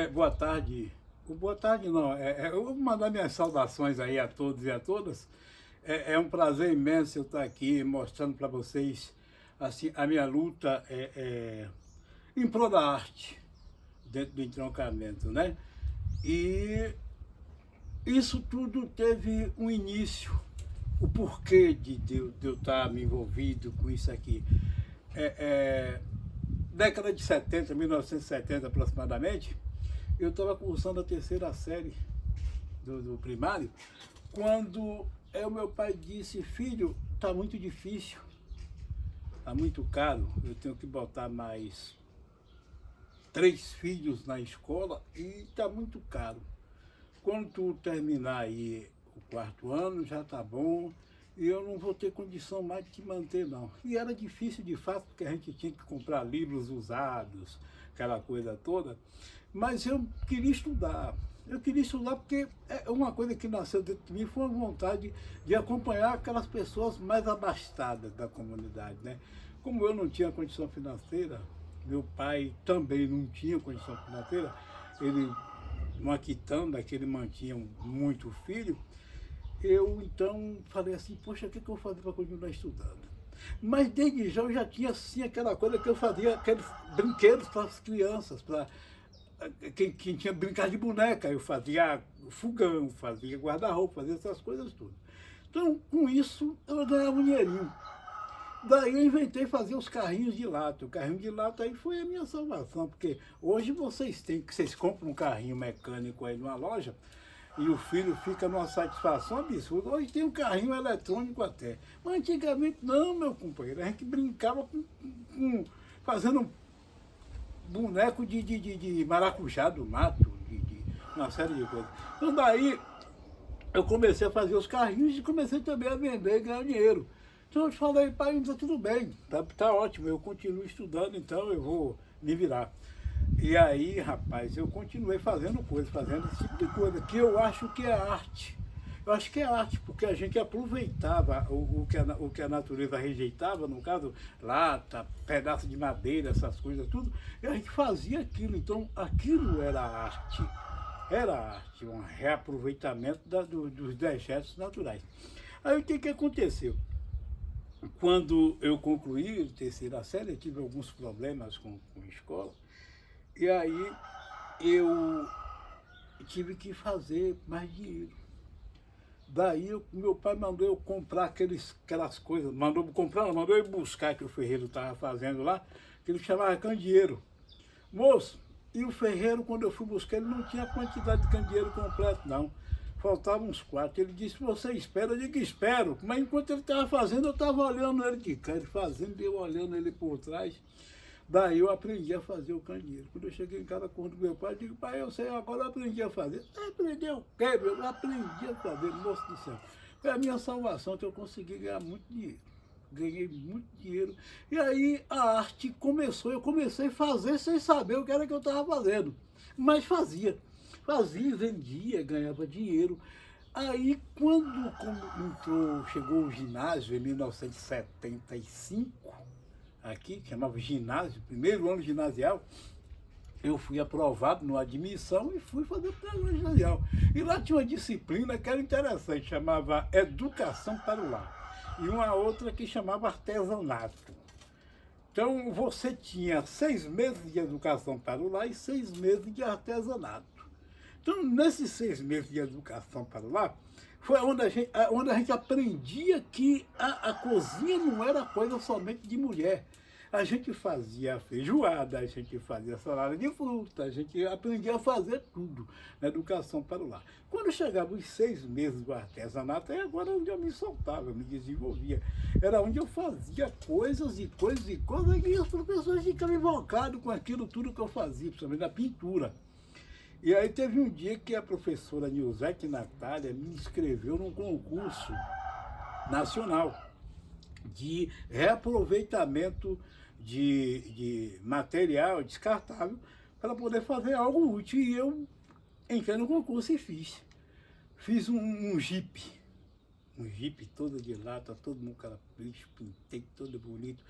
Boa tarde. O boa tarde não, eu vou mandar minhas saudações aí a todos e a todas. É um prazer imenso eu estar aqui mostrando para vocês assim, a minha luta em prol da arte, dentro do entroncamento, né? E isso tudo teve um início, o porquê de eu estar me envolvido com isso aqui. É, é, Década de 70, 1970 aproximadamente, eu estava cursando a terceira série do primário, quando o meu pai disse: filho, está muito difícil, está muito caro, eu tenho que botar mais 3 filhos na escola e está muito caro. Quando tu terminar aí o quarto ano, já está bom, e eu não vou ter condição mais de te manter, não. E era difícil de fato, porque a gente tinha que comprar livros usados, aquela coisa toda. Mas eu queria estudar. Eu queria estudar porque é uma coisa que nasceu dentro de mim, foi uma vontade de acompanhar aquelas pessoas mais abastadas da comunidade, né? Como eu não tinha condição financeira, meu pai também não tinha condição financeira, ele, uma quitanda que ele mantinha muito filho, eu então falei assim: poxa, o que eu vou fazer para continuar estudando? Mas desde já eu já tinha assim aquela coisa que eu fazia, aqueles brinquedos para as crianças, para quem tinha brincar de boneca, eu fazia fogão, fazia guarda-roupa, fazia essas coisas tudo. Então, com isso, eu ganhava um dinheirinho. Daí eu inventei fazer os carrinhos de lata. O carrinho de lata aí foi a minha salvação, porque hoje vocês compram um carrinho mecânico aí numa loja e o filho fica numa satisfação absurda. Hoje tem um carrinho eletrônico até. Mas antigamente não, meu companheiro. A gente brincava fazendo boneco de maracujá do mato, de uma série de coisas. Então daí eu comecei a fazer os carrinhos e comecei também a vender e ganhar dinheiro. Então eu te falei: pai, está tudo bem, tá ótimo, eu continuo estudando, então eu vou me virar. E aí, rapaz, eu continuei fazendo coisas, fazendo esse tipo de coisa, que eu acho que é arte. Eu acho que é arte, porque a gente aproveitava o que a natureza rejeitava, no caso, lata, pedaço de madeira, essas coisas tudo, e a gente fazia aquilo. Então, aquilo era arte. Era arte, um reaproveitamento dos dejetos naturais. Aí o que aconteceu? Quando eu concluí a terceira série, eu tive alguns problemas com a escola, e aí eu tive que fazer mais dinheiro. Daí meu pai mandou eu comprar aquelas coisas, mandou eu buscar que o ferreiro estava fazendo lá, que ele chamava candeeiro. Moço, e o ferreiro, quando eu fui buscar, ele não tinha quantidade de candeeiro completo, não. Faltavam uns 4. Ele disse: você espera? Eu digo: espero. Mas enquanto ele estava fazendo, eu estava olhando ele de cá, ele fazendo, e eu olhando ele por trás. Daí eu aprendi a fazer o candeeiro. Quando eu cheguei em casa com o meu pai, eu digo: pai, eu sei, agora eu aprendi a fazer. Aprendeu o quê, meu? Eu aprendi a fazer, moço do céu. Foi a minha salvação, que eu consegui ganhar muito dinheiro. Ganhei muito dinheiro. E aí a arte começou, eu comecei a fazer sem saber o que era que eu estava fazendo. Mas fazia. Fazia, vendia, ganhava dinheiro. Aí quando chegou o ginásio em 1975, aqui, que chamava ginásio, primeiro ano ginasial, eu fui aprovado na admissão e fui fazer o primeiro ano ginasial. E lá tinha uma disciplina que era interessante, chamava Educação para o Lar. E uma outra que chamava Artesanato. Então você tinha 6 meses de educação para o lar e 6 meses de artesanato. Então, nesses 6 meses de educação para o lar, foi onde a gente aprendia que a cozinha não era coisa somente de mulher. A gente fazia feijoada, a gente fazia salada de fruta, a gente aprendia a fazer tudo na educação para o lar. Quando chegava os 6 meses do artesanato, aí agora onde eu me soltava, eu me desenvolvia. Era onde eu fazia coisas e coisas e coisas, e os professores ficavam invocados com aquilo tudo que eu fazia, principalmente na pintura. E aí teve um dia que a professora Nilzete Natália me inscreveu num concurso nacional de reaproveitamento de material descartável para poder fazer algo útil. E eu entrei no concurso e fiz. Fiz um jipe todo de lata, todo no capricho, pintei todo bonito.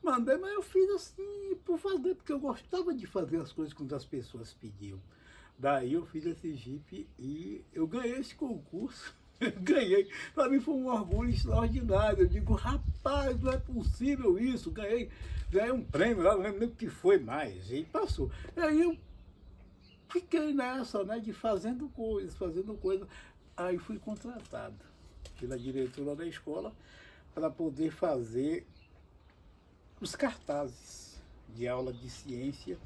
Mandei, mas eu fiz assim por fazer, porque eu gostava de fazer as coisas quando as pessoas pediam. Daí eu fiz esse Jeep e eu ganhei esse concurso. Ganhei. Para mim foi um orgulho extraordinário. Eu digo, rapaz, não é possível isso. Ganhei um prêmio lá, não lembro nem o que foi mais. E passou. E aí eu fiquei nessa, né, de fazendo coisas. Aí fui contratado pela diretora da escola para poder fazer os cartazes de aula de ciência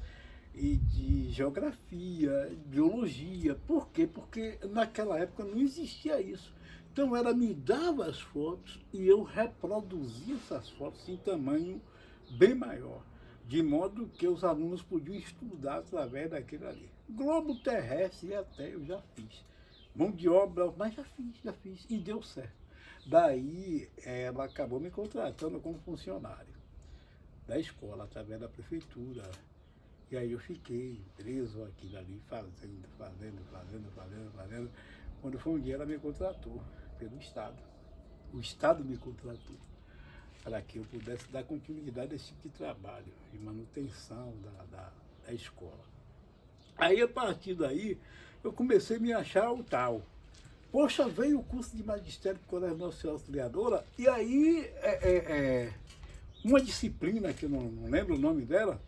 e de geografia, biologia. Por quê? Porque naquela época não existia isso. Então ela me dava as fotos e eu reproduzia essas fotos em tamanho bem maior, de modo que os alunos podiam estudar através daquilo ali. Globo terrestre até eu já fiz. Mão de obra, mas já fiz e deu certo. Daí ela acabou me contratando como funcionário da escola, através da prefeitura. E aí eu fiquei preso aquilo ali, fazendo. Quando foi um dia, ela me contratou pelo Estado. O Estado me contratou para que eu pudesse dar continuidade a esse tipo de trabalho, de manutenção da escola. Aí, a partir daí, eu comecei a me achar o tal. Poxa, veio o curso de magistério do Colégio Nossa Senhora Auxiliadora, e aí uma disciplina, que eu não lembro o nome dela,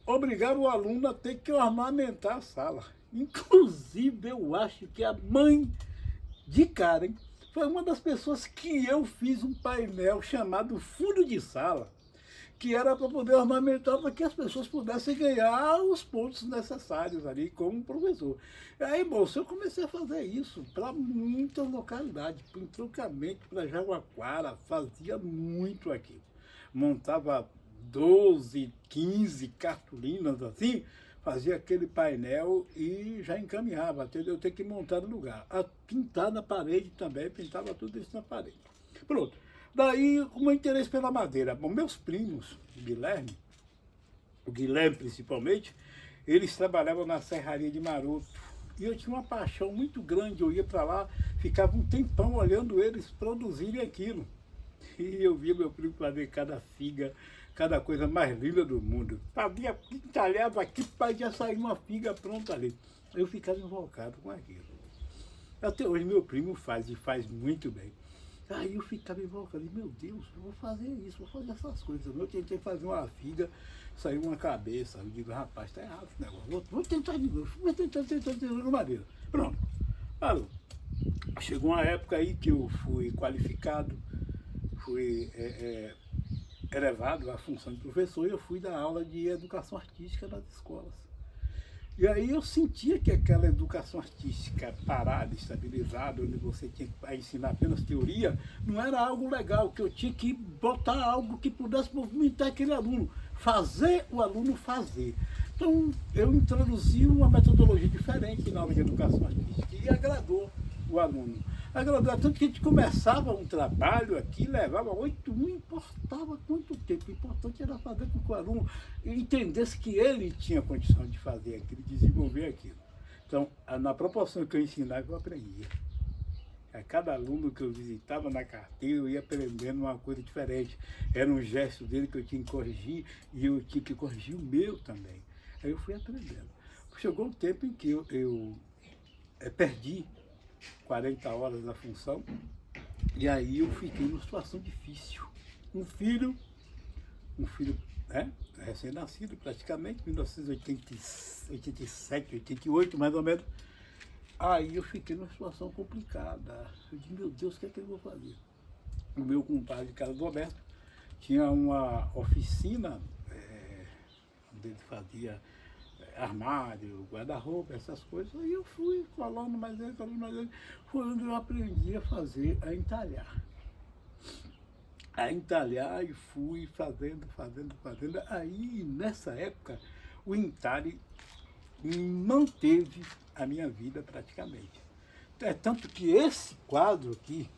obrigava o aluno a ter que ornamentar a sala. Inclusive, eu acho que a mãe de Karen foi uma das pessoas que eu fiz um painel chamado Fundo de Sala, que era para poder ornamentar, para que as pessoas pudessem ganhar os pontos necessários ali como professor. E aí, moço, eu comecei a fazer isso para muitas localidades, para o Entroncamento, para Jaguaquara, fazia muito aqui. Montava 12, 15 cartolinas assim, fazia aquele painel e já encaminhava, até eu ter que montar no lugar. Pintar na parede também, pintava tudo isso na parede. Pronto. Daí, o meu interesse pela madeira. Bom, meus primos, o Guilherme principalmente, eles trabalhavam na serraria de Maroto. E eu tinha uma paixão muito grande, eu ia para lá, ficava um tempão olhando eles produzirem aquilo. E eu via meu primo fazer cada figa, cada coisa mais linda do mundo. Fazia, entalhava aqui, já sair uma figa pronta ali. Eu ficava invocado com aquilo. Até hoje meu primo faz, e faz muito bem. Aí eu ficava invocado, meu Deus, eu vou fazer isso, vou fazer essas coisas. Eu tentei fazer uma figa, saiu uma cabeça. Eu digo, rapaz, tá errado esse negócio. Vou tentar de novo, vou tentar de madeira. Pronto, parou. Chegou uma época aí que eu fui qualificado, fui elevado à função de professor e eu fui dar aula de educação artística nas escolas. E aí eu sentia que aquela educação artística parada, estabilizada, onde você tinha que ensinar apenas teoria, não era algo legal, que eu tinha que botar algo que pudesse movimentar aquele aluno, fazer o aluno fazer. Então eu introduzi uma metodologia diferente na aula de educação artística e agradou o aluno. Agradou tanto que a gente começava um trabalho aqui, levava 8, não importava quanto tempo, o importante era fazer com que o aluno entendesse que ele tinha condição de fazer aquilo, desenvolver aquilo. Então, na proporção que eu ensinava, eu aprendia. A cada aluno que eu visitava na carteira, eu ia aprendendo uma coisa diferente. Era um gesto dele que eu tinha que corrigir e eu tinha que corrigir o meu também. Aí eu fui aprendendo. Chegou um tempo em que eu perdi 40 horas da função, e aí eu fiquei numa situação difícil. Um filho recém-nascido praticamente, 1987, 88 mais ou menos. Aí eu fiquei numa situação complicada. Eu disse, meu Deus, o que é que eu vou fazer? O meu compadre, Carlos Roberto, tinha uma oficina onde ele fazia armário, guarda-roupa, essas coisas. Aí eu fui falando mais ele. Foi onde eu aprendi a fazer, a entalhar. E fui fazendo. Aí, nessa época, o entalhe manteve a minha vida praticamente. É tanto que esse quadro aqui,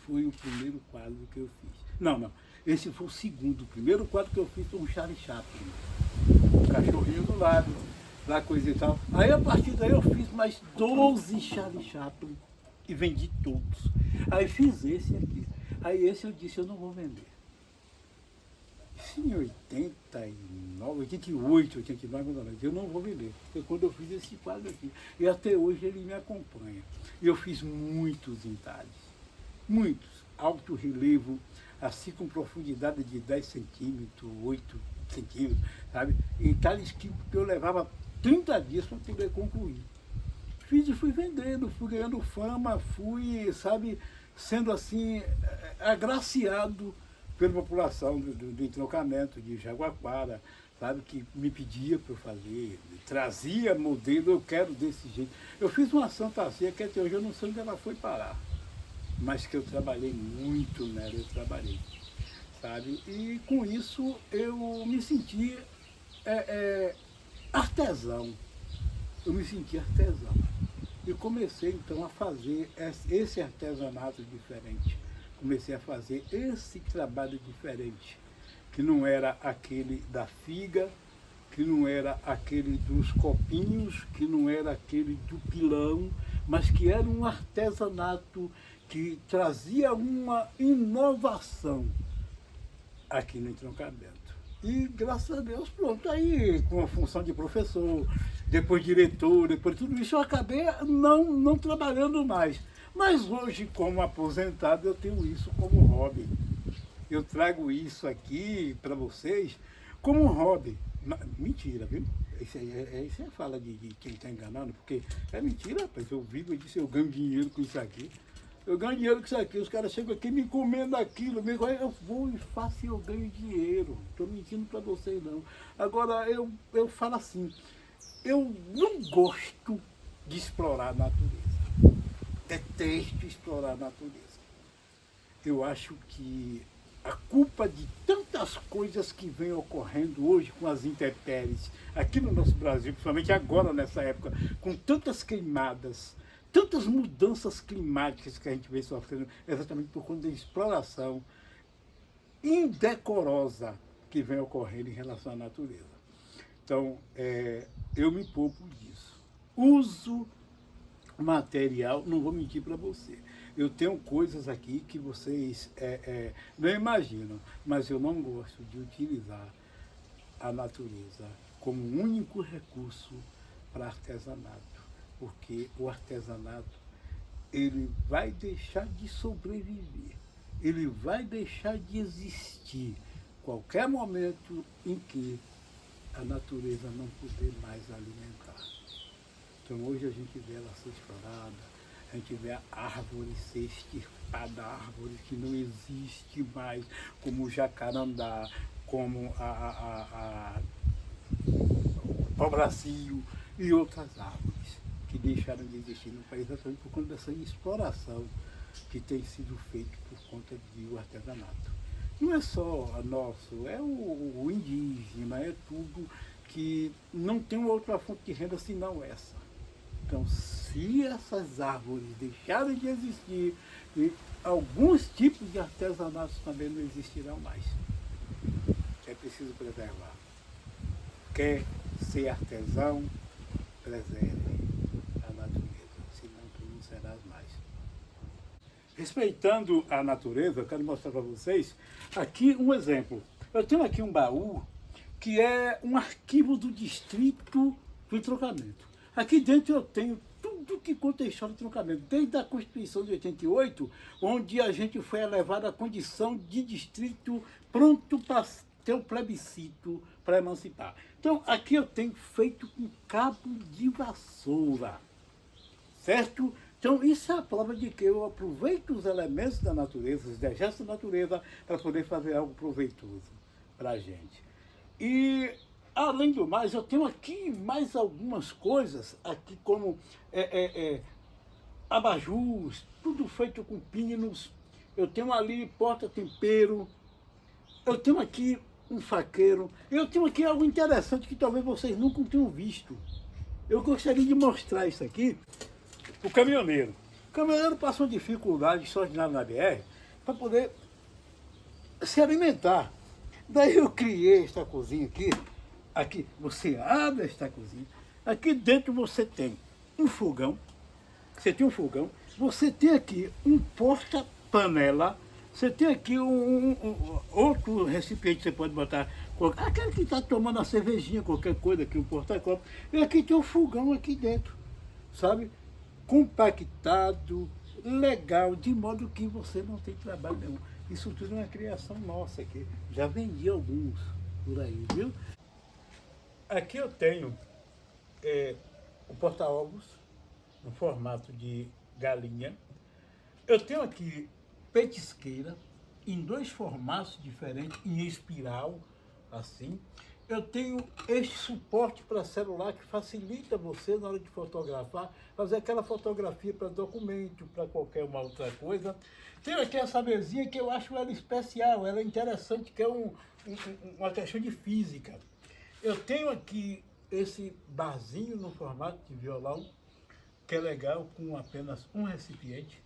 foi o primeiro quadro que eu fiz. Não. Esse foi o segundo. O primeiro quadro que eu fiz foi um Charlie Chaplin. Um cachorrinho do lado, lá coisa e tal. Aí a partir daí eu fiz mais 12 Charlie Chaplin e vendi todos. Aí fiz esse aqui. Aí esse eu disse, eu não vou vender. isso em 89, 88, 89, eu não vou me ler. Foi quando eu fiz esse quadro aqui. E até hoje ele me acompanha. Eu fiz muitos entalhes, muitos, alto relevo, assim com profundidade de 10 centímetros, 8 centímetros, sabe? Entalhes que eu levava 30 dias para poder concluir. Fiz e fui vendendo, fui ganhando fama, fui, sabe, sendo assim, agraciado pela população do entroncamento de Jaguaquara, sabe, que me pedia para eu fazer, trazia modelo, eu quero desse jeito. Eu fiz uma Santa Ceia que até hoje eu não sei onde ela foi parar, mas que eu trabalhei muito nela, eu trabalhei, sabe, e com isso eu me senti artesão, eu me senti artesão. E comecei então a fazer esse artesanato diferente. Comecei a fazer esse trabalho diferente, que não era aquele da figa, que não era aquele dos copinhos, que não era aquele do pilão, mas que era um artesanato que trazia uma inovação aqui no entroncamento. E graças a Deus, pronto, aí com a função de professor, depois diretor, depois tudo isso, eu acabei não trabalhando mais. Mas hoje, como aposentado, eu tenho isso como hobby. Eu trago isso aqui para vocês como hobby. Mentira, viu? Isso aí fala de quem está enganando, porque é mentira, rapaz. Eu vivo e disse, eu ganho dinheiro com isso aqui. Eu ganho dinheiro com isso aqui, os caras chegam aqui me encomendam aquilo, eu vou e faço e eu ganho dinheiro. Estou mentindo para vocês não. Agora, eu falo assim, eu não gosto de explorar a natureza. Detesto explorar a natureza. Eu acho que a culpa de tantas coisas que vêm ocorrendo hoje com as intempéries, aqui no nosso Brasil, principalmente agora nessa época, com tantas queimadas, tantas mudanças climáticas que a gente vem sofrendo, exatamente por conta da exploração indecorosa que vem ocorrendo em relação à natureza. Então, eu me poupo disso. Uso material, não vou mentir para você. Eu tenho coisas aqui que vocês não imaginam, mas eu não gosto de utilizar a natureza como único recurso para artesanato. Porque o artesanato, ele vai deixar de sobreviver, ele vai deixar de existir qualquer momento em que a natureza não puder mais alimentar. Então hoje a gente vê ela ser explorada, a gente vê a árvore ser extirpada, a árvore que não existe mais, como o jacarandá, como o pau-brasil e outras árvores que deixaram de existir no país exatamente por conta dessa exploração que tem sido feita por conta do artesanato. Não é só nosso, é o indígena, é tudo que não tem outra fonte de renda senão essa. Então, se essas árvores deixarem de existir, alguns tipos de artesanatos também não existirão mais. É preciso preservar. Quer ser artesão, preserve a natureza, senão tu não serás mais. Respeitando a natureza, eu quero mostrar para vocês aqui um exemplo. Eu tenho aqui um baú que é um arquivo do distrito do entroncamento. Aqui dentro eu tenho tudo que conta a história do entroncamento, desde a Constituição de 88, onde a gente foi elevado à condição de distrito pronto para ter um plebiscito para emancipar. Então, aqui eu tenho feito com cabo de vassoura, certo? Então, isso é a prova de que eu aproveito os elementos da natureza, os degestos da natureza, para poder fazer algo proveitoso para a gente. E, além do mais, eu tenho aqui mais algumas coisas, aqui como abajus, tudo feito com pinos. Eu tenho ali porta-tempero. Eu tenho aqui um faqueiro. Eu tenho aqui algo interessante que talvez vocês nunca tenham visto. Eu gostaria de mostrar isso aqui para o caminhoneiro. O caminhoneiro passa uma dificuldade extraordinária na BR para poder se alimentar. Daí eu criei esta cozinha aqui. Aqui você abre esta cozinha. Aqui dentro você tem um fogão. Você tem um fogão. Você tem aqui um porta-panela Você tem aqui outro recipiente que você pode botar, aquele que está tomando a cervejinha, qualquer coisa aqui, um porta-copo. E aqui tem um fogão aqui dentro, sabe? Compactado, legal, de modo que você não tem trabalho nenhum. Isso tudo é uma criação nossa aqui. Já vendi alguns por aí, viu? Aqui eu tenho o porta-ovos no formato de galinha. Eu tenho aqui petisqueira em dois formatos diferentes, em espiral, assim. Eu tenho este suporte para celular que facilita você na hora de fotografar, fazer aquela fotografia para documento, para qualquer uma outra coisa. Tenho aqui essa mesinha que eu acho ela especial, ela é interessante, que é uma questão de física. Eu tenho aqui esse barzinho no formato de violão, que é legal, com apenas um recipiente.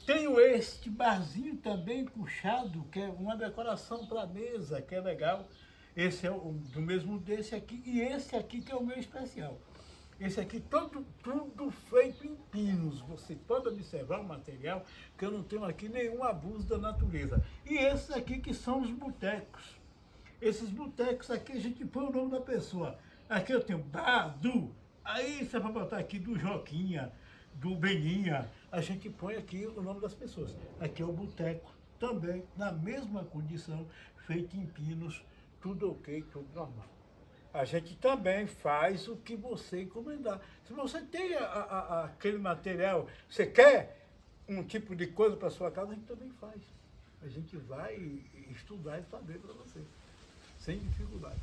Tenho este barzinho também puxado, que é uma decoração para a mesa, que é legal. Esse é do mesmo desse aqui, e esse aqui que é o meu especial. Esse aqui, tudo feito em pinos. Você pode observar o material, que eu não tenho aqui nenhum abuso da natureza. E esses aqui que são os botecos. Esses botecos aqui a gente põe o nome da pessoa. Aqui eu tenho Badu. Aí você vai botar aqui do Joquinha, do Beninha. A gente põe aqui o nome das pessoas. Aqui é o boteco, também na mesma condição, feito em pinos, tudo ok, tudo normal. A gente também faz o que você encomendar. Se você tem aquele material, você quer um tipo de coisa para sua casa, a gente também faz. A gente vai estudar e fazer para você, sem dificuldade.